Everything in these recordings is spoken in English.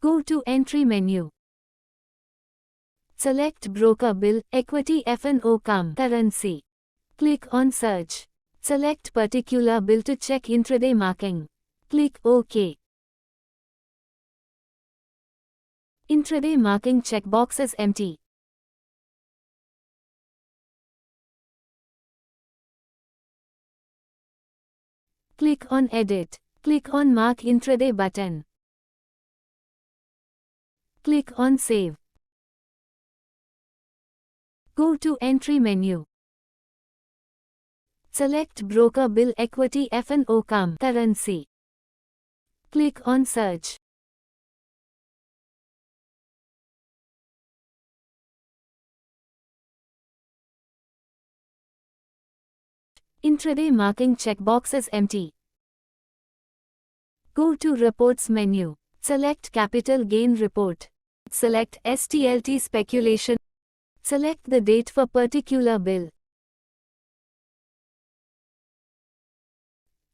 Go to Entry menu. Select Broker Bill, Equity F&O Currency. Click on Search. Select particular bill to check intraday marking. Click OK. Intraday marking checkbox is empty. Click on Edit. Click on Mark Intraday button. Click on Save. Go to Entry menu. Select Broker Bill Equity F&O Currency. Click on Search. Intraday marking checkbox is empty. Go to Reports menu. Select Capital Gain Report. Select STLT Speculation. Select the date for particular bill.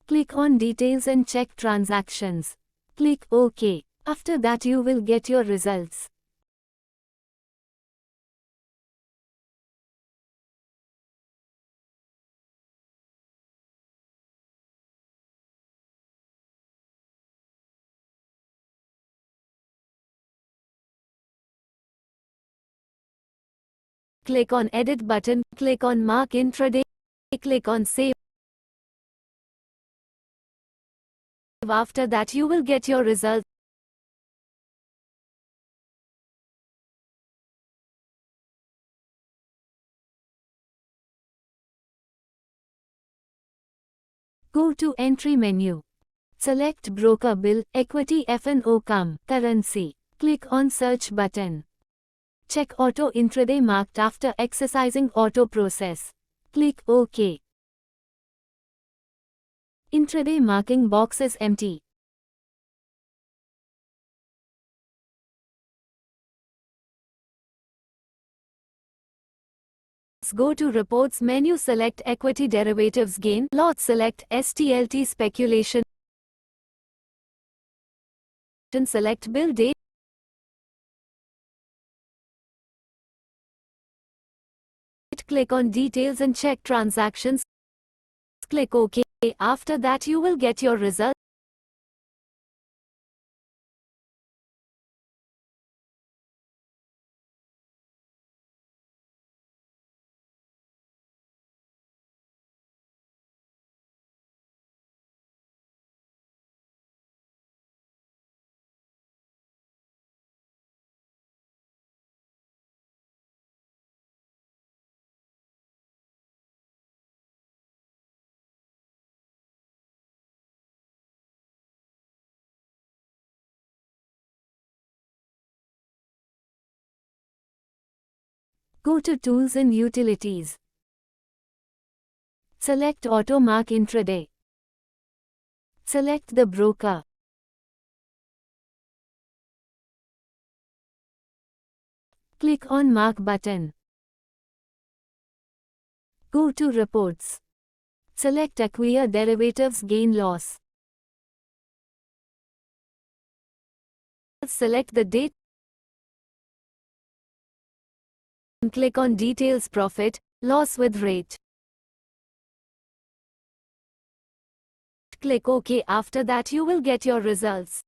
Click on Details and check transactions. Click OK. After that you will get your results. Click on Edit button, click on Mark Intraday, click on Save. After that you will get your results. Go to Entry menu. Select Broker Bill, Equity F&O Currency. Click on Search button. Check Auto Intraday marked after exercising auto process. Click OK. Intraday marking box is empty. Go to Reports menu, select Equity Derivatives Gain Loss, select STLT Speculation. Select Bill Date. Click on Details and check transactions. Click OK. After that you will get your result. Go to Tools and Utilities. Select Auto Mark Intraday. Select the broker. Click on Mark button. Go to Reports. Select Acquire Derivatives Gain Loss. Select the date. Click on Details Profit, Loss with Rate. Click OK. After that you will get your results.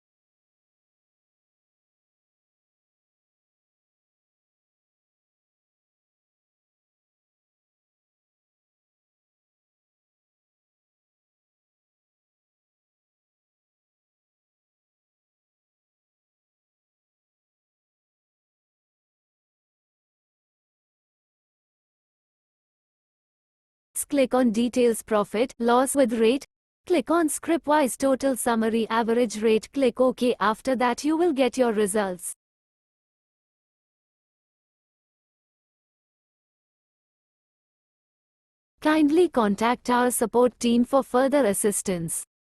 Click on Details Profit, Loss with Rate. Click on Script-wise Total Summary Average Rate. Click OK. After that you will get your results. Kindly contact our support team for further assistance.